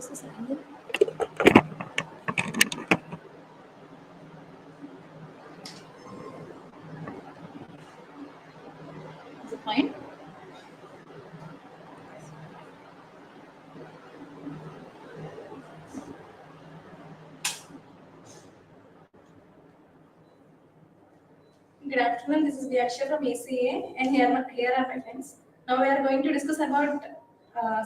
This is angle. Is it fine? Good afternoon. This is Vyaksha from ECE-A, and here are my friends. Now we are going to discuss about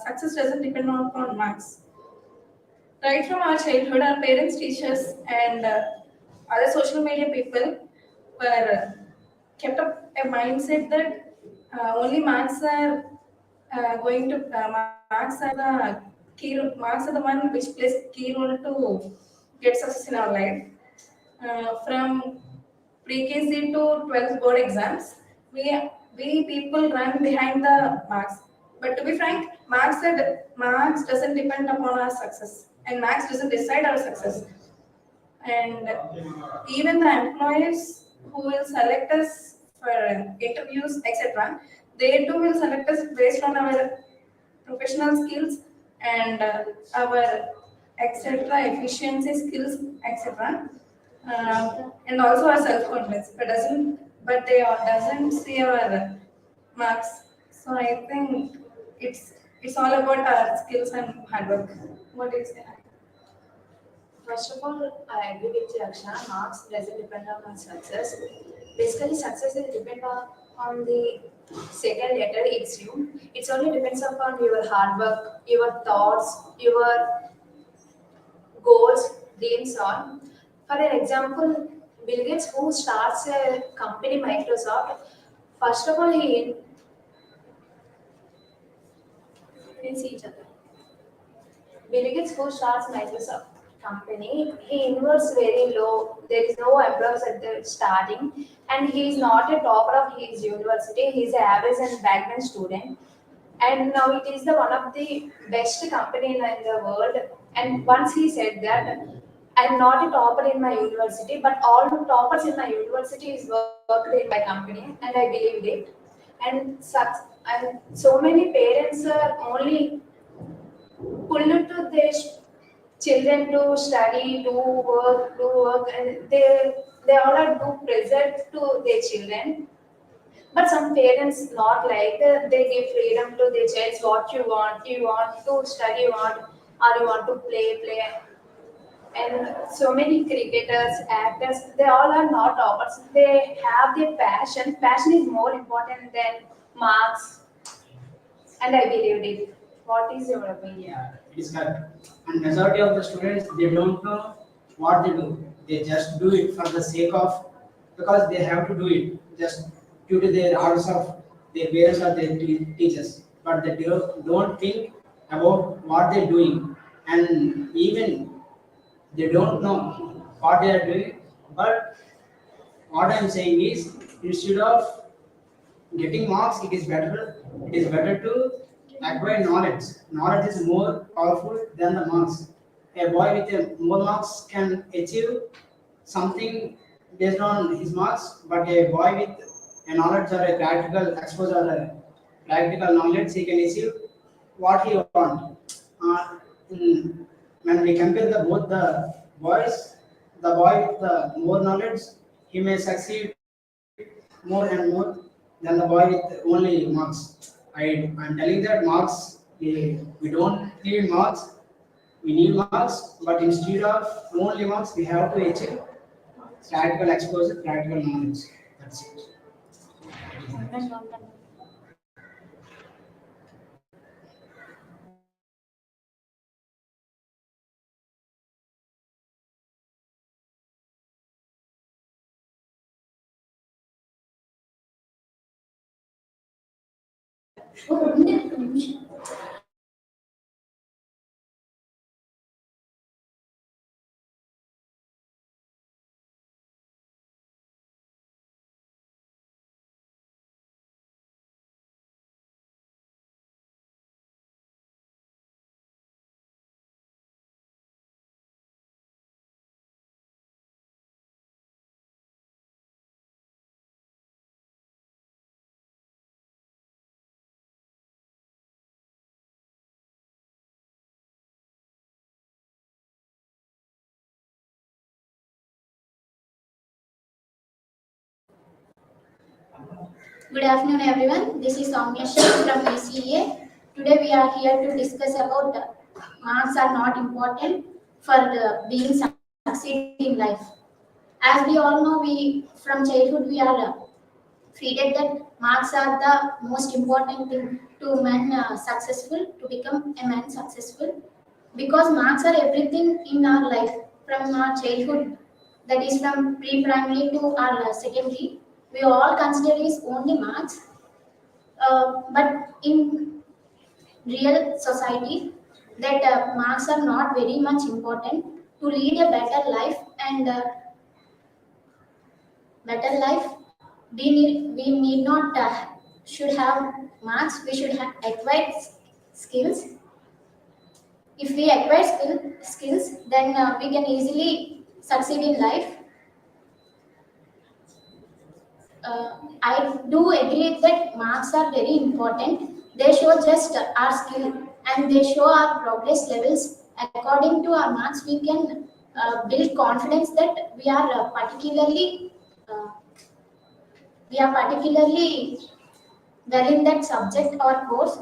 success doesn't depend on marks. Right from our childhood, our parents, teachers, and other social media people were kept up a mindset that only marks are marks are the marks are the one which plays key role to get success in our life. From pre-KC to 12th board exams, we people run behind the marks. But to be frank, marks doesn't depend upon our success, and marks doesn't decide our success. And even the employers who will select us for interviews, etc., they too will select us based on our professional skills and our etc. efficiency skills, etc. And also our self-confidence, but they doesn't see our marks. So I think it's all about our skills and hard work. What do you say? First of all, I agree with you, Akshana. Marks doesn't depend on our success. Basically, success is depend on the second letter. It's you. It only depends upon your hard work, your thoughts, your goals, dreams on. For an example, Bill Gates, who starts a company Microsoft, first of all, he We can see each other. Bill Gates, who starts Microsoft company, he invests very low. There is no employees at the starting, and he is not a topper of his university. He is an average and backbench student, and now it is the one of the best company in the world. And once he said that, I'm not a topper in my university, but all the toppers in my university is worked in my company, and I believed it. And so many parents are only pulled to their children to study, do work, and they all are do pressure to their children. But some parents not like they give freedom to their child. What you want to study, or you want to play. And so many cricketers, actors, they all are not toppers. They have their passion. Passion is more important than marks, and I believed it. What is your opinion? Yeah, it is correct. And majority of the students they don't know what they do. They just do it for the sake of because they have to do it just due to their orders of their parents or their teachers. But they don't think about what they're doing, and even they don't know what they are doing. But what I'm saying is, instead of getting marks, it is better to acquire knowledge. Knowledge is more powerful than the marks. A boy with more marks can achieve something based on his marks, but a boy with a knowledge or a practical exposure or a practical knowledge, he can achieve what he wants. When we compare both the boys, the boy with the more knowledge, he may succeed more and more than the boy with only marks. I'm telling that marks, we don't need marks, we need marks, but instead of only marks, we have to achieve practical exposure, practical knowledge. That's it. Good afternoon, everyone. This is Soumya Shah from ECE-A. Today we are here to discuss about marks are not important for being succeed in life. As we all know, we from childhood we are treated that marks are the most important thing to man successful to become a man successful because marks are everything in our life from our childhood, that is from pre-primary to our secondary. We all consider is only marks, but in real society that marks are not very much important to lead a better life and better life we need not should have marks, we should have acquired skills. If we acquire skills then we can easily succeed in life. I do agree that marks are very important. They show just our skill and they show our progress levels. According to our marks, we can build confidence that uh, we are particularly well in that subject or course.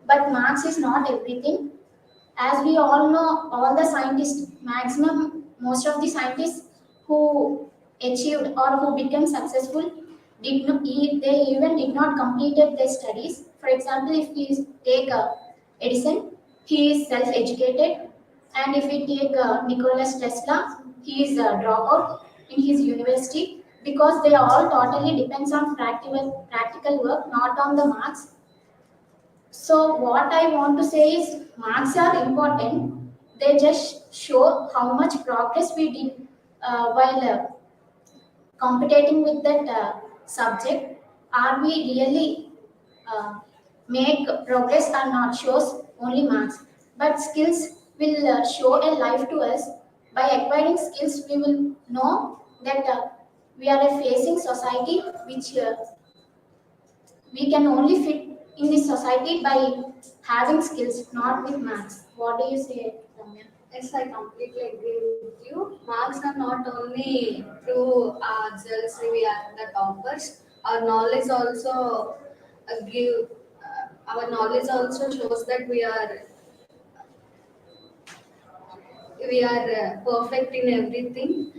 But marks is not everything. As we all know, all the scientists, maximum most of the scientists who achieved or who became successful did not, they even did not completed their studies. For example, if we take Edison, he is self-educated, and if we take Nicholas Tesla, he is a dropout in his university because they all totally depends on practical work, not on the marks. So what I want to say is marks are important. They just show how much progress we did while competing with that subject. Are we really uh, make progress or not shows only marks. But skills will show a life to us. By acquiring skills, we will know that we are facing society which we can only fit in this society by having skills, not with maths. What do you say, Ramya? Yes, I completely agree with you. Marks are not only to results we are the toppers. Our knowledge also our knowledge also shows that we are perfect in everything.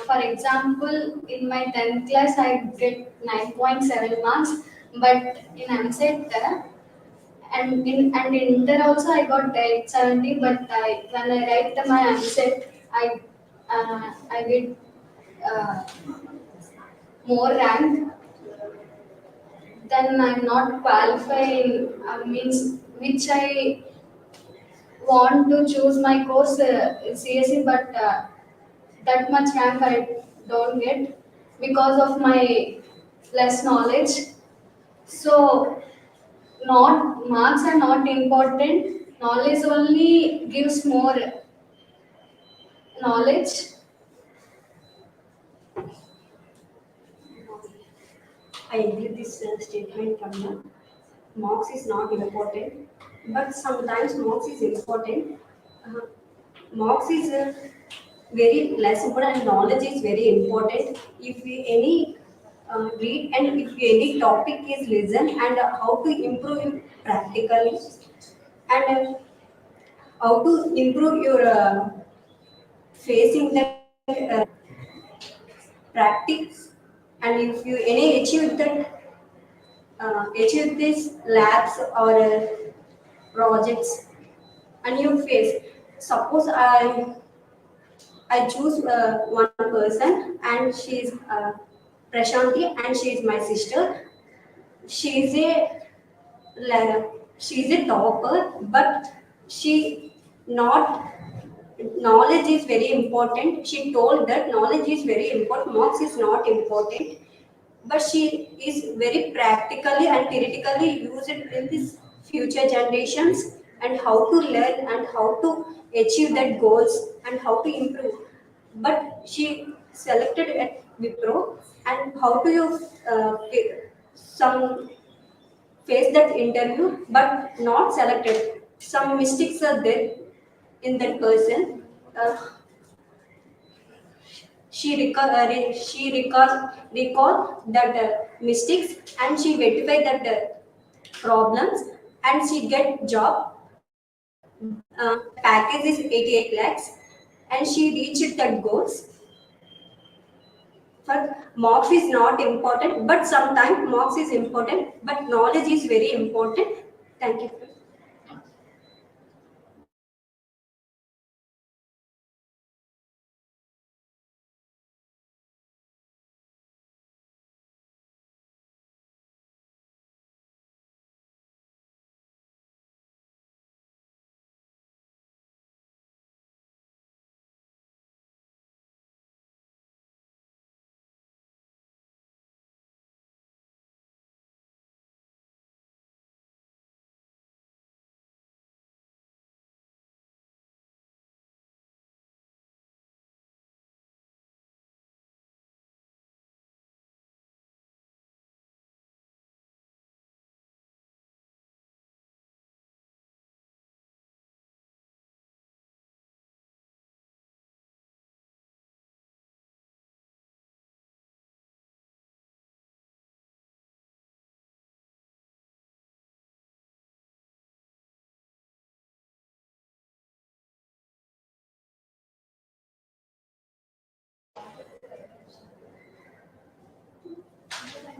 For example, in my 10th class, I get 9.7 marks, but in MSET and in Inter also I got 870. But when I write my MSET, I get uh, more rank. Then I'm not qualifying. Means which I want to choose my course CSE, but that much rank I don't get because of my less knowledge. So, not marks are not important. Knowledge only gives more knowledge. I agree with this statement, Kamya. Marks is not important, but sometimes marks is important. Uh, Marks is very less important, and knowledge is very important. If we any read and if any topic is listen and how to improve it practically and how to improve your facing that practice, and if you any achieve these labs or projects and you face, suppose I choose one person and she's Prashanti and she is my sister. She is she is a topper, but she not knowledge is very important. She told that knowledge is very important, marks is not important, but she is very practically and theoretically used in this future generations and how to learn and how to achieve that goals and how to improve. But she selected at Wipro, and how do you some face that interview but not selected? Some mistakes are there in that person. Uh, recall that mistakes, and she verify that problems, and she get job. Package is 88 lakhs, and she reached that goals. For marks is not important, but sometimes marks is important, but knowledge is very important. Thank you.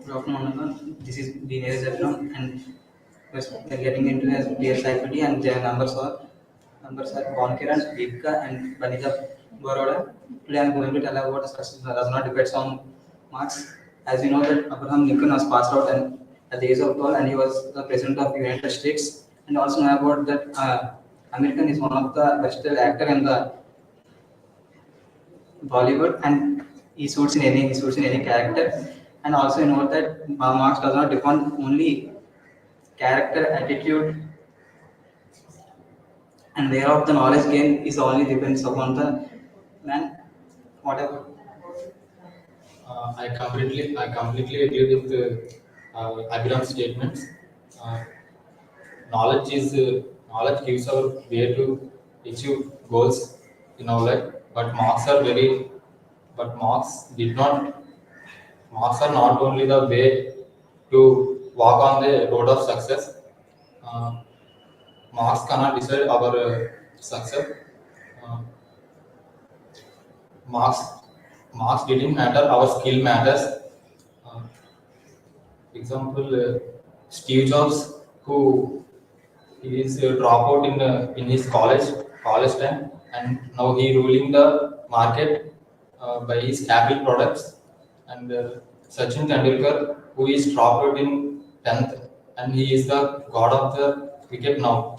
Good afternoon, everyone. This is Dinesh Zepnon, and we're getting into as peer faculty, and their numbers are Bonkiran, Deepika, and Vanita Baroda. Today, I'm going to tell about a success that does not depend on marks. As you know, that Abraham Lincoln was passed out and at the age of 12, and he was the president of United States. And also know about that American is one of the best actor in the Bollywood, and he suits in any character. And also you know that marks does not depend only character, attitude, and thereof the knowledge gain is only depends upon the man. Whatever. I completely agree with Abhiram's statements. Uh, knowledge gives our way to achieve goals in our life, but marks did not. Marks are not only the way to walk on the road of success. Uh, Marks cannot decide our success. Uh, marks Marks didn't matter. Our skill matters. Uh, Example, Steve Jobs, who is a dropout in his college time, and now he ruling the market by his Apple products. And Sachin Tendulkar, who is dropout in 10th, and he is the god of the cricket now.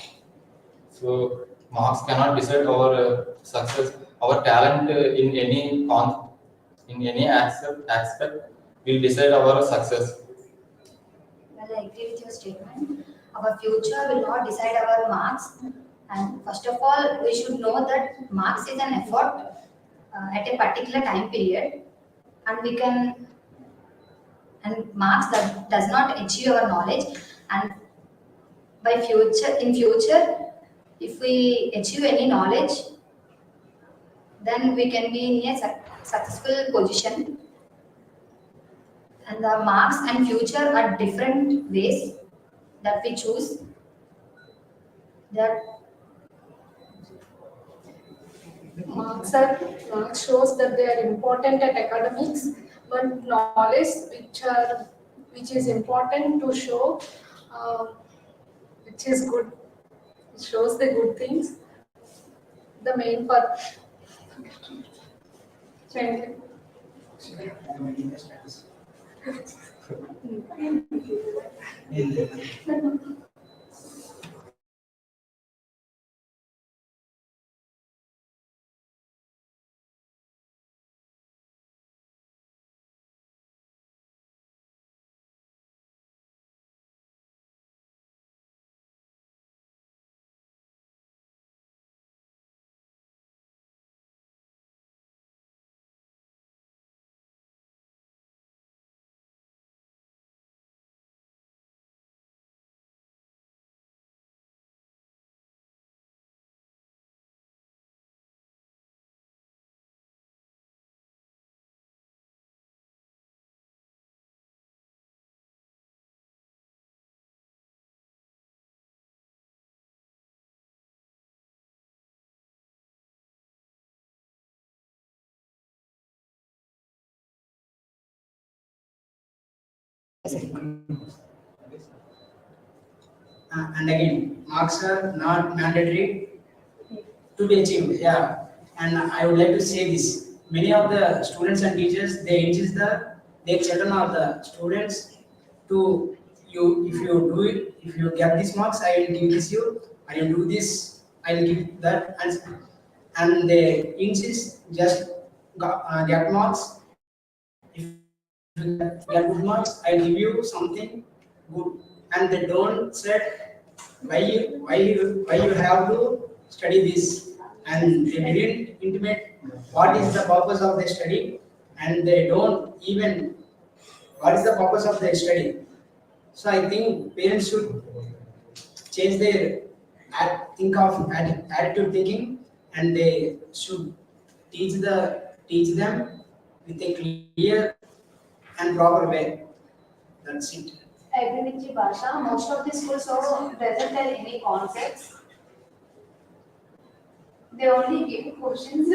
So marks cannot decide our success. Our talent in any aspect will decide our success. Well, I agree with your statement. Our future will not decide our marks. And first of all, we should know that marks is an effort at a particular time period, and we can and marks that does not achieve our knowledge. And in future, if we achieve any knowledge, then we can be in a successful position. And the marks and future are different ways that we choose. That Marks shows that they are important at academics, but knowledge which is important to show, uh, which is good, it shows the good things. The main part. Thank you. And again, marks are not mandatory to be achieved. Yeah, and I would like to say this: many of the students and teachers they insist their children or the students to you. If you do it, if you get these marks, I will give this you. And you do this, I will give that, and they insist just get marks. If you get good marks, I'll give you something good. And they don't say why you have to study this, and they didn't intimate what is the purpose of the study, and they don't even what is the purpose of their study. So I think parents should change their attitude thinking, and they should teach them with a clear and proper way. That's it. I agree with you, Basha. Most of the schools also doesn't tell any concepts. They only give questions.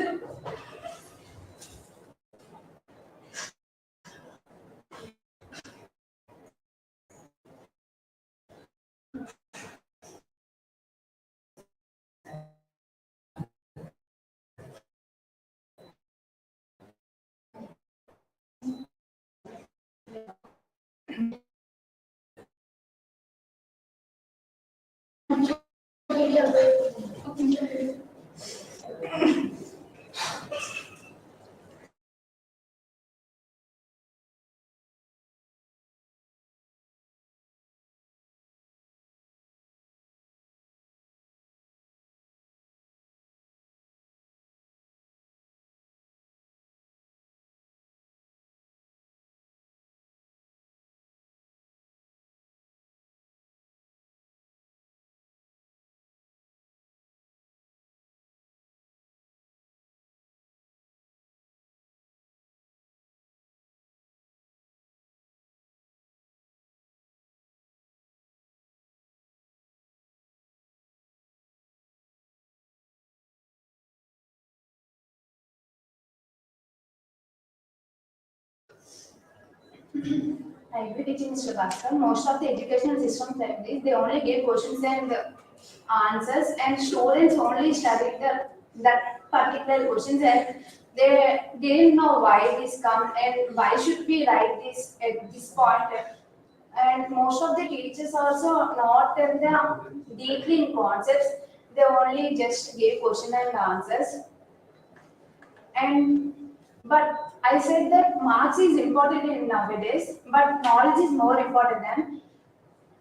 I agree with you, Mr. Bhaskar. Most of the educational systems like this, they only give questions and answers, and students only study that particular questions, and they didn't know why this come and why should we write this at this point. And most of the teachers also not tell them deeply in concepts. They only just give question and answers. And but I said that marks is important in nowadays, but knowledge is more important than.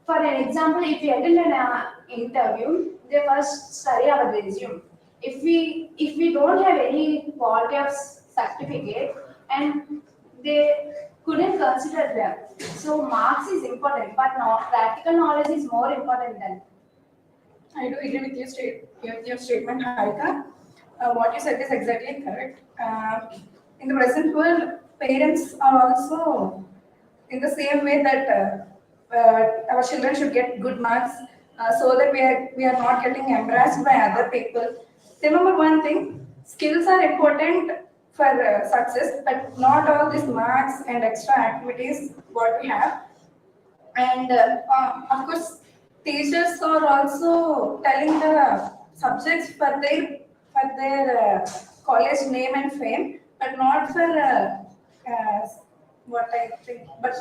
For an example, if we attend an interview, they first study our resume. If we don't have any quality of certificate, and they couldn't consider them. So marks is important, but not practical knowledge is more important than. I do agree with your statement, Harika. What you said is exactly correct. In the present world, parents are also in the same way that our children should get good marks, so that we are not getting embarrassed by other people. Remember one thing: skills are important for success, but not all these marks and extra activities what we have. And of course, teachers are also telling the subjects for their college name and fame, but not for what I think, but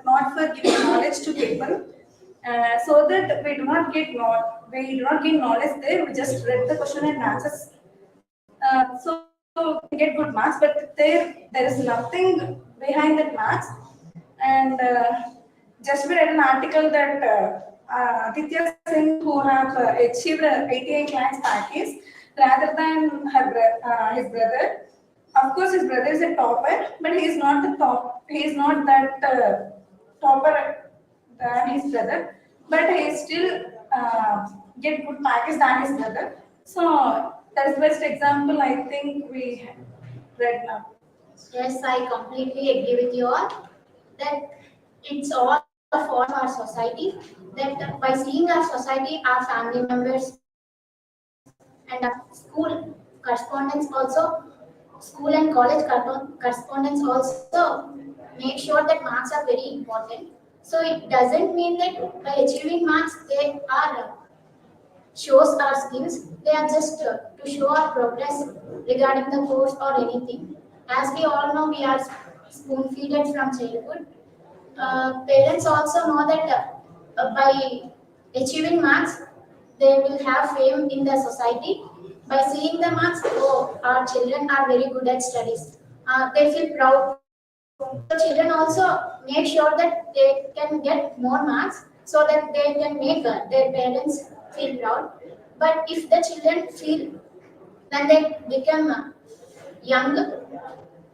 not for giving knowledge to people. So that we do not gain knowledge there. We just read the question and answers. So we get good marks, but there is nothing behind that marks. And just we read an article that Aditya Singh, who have achieved 88 lakhs package rather than his brother. Of course, his brother is a topper, but he is not the top. He is not that topper than his brother, but he still get good package than his brother. So that is the best example I think we read now. Yes, I completely agree with you all that it's all for our society. That by seeing our society, our family members, and our school correspondence also, school and college correspondence also make sure that marks are very important. So it doesn't mean that by achieving marks they are shows our skills. They are just to show our progress regarding the course or anything. As we all know, we are spoon fed from childhood. Parents also know that by achieving marks, they will have fame in the society. By seeing the marks, oh, our children are very good at studies. They feel proud. So children also make sure that they can get more marks so that they can make their parents feel proud. But if the children feel when they become young,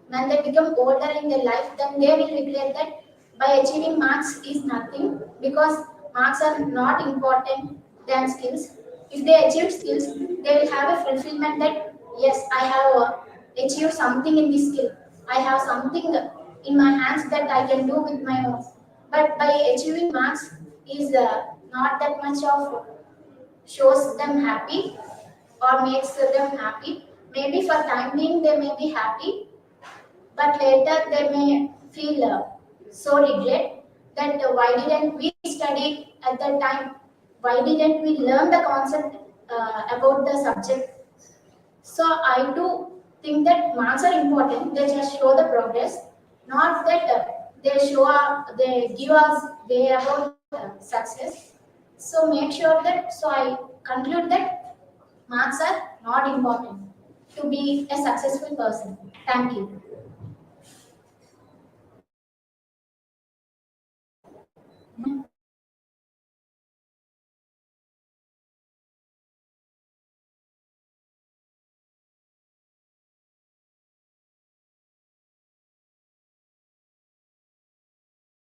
when they become older in their life, then they will regret that by achieving marks is nothing because marks are not important than skills. If they achieve skills, they will have a fulfillment that yes, I have achieved something in this skill. I have something in my hands that I can do with my own. But by achieving marks is not that much of shows them happy or makes them happy. Maybe for time being they may be happy, but later they may feel so regret that why didn't we study at that time? Why didn't we learn the concept about the subject? So I do think that marks are important. They just show the progress, not that they give us way about success. So make sure that. So I conclude that marks are not important to be a successful person. Thank you.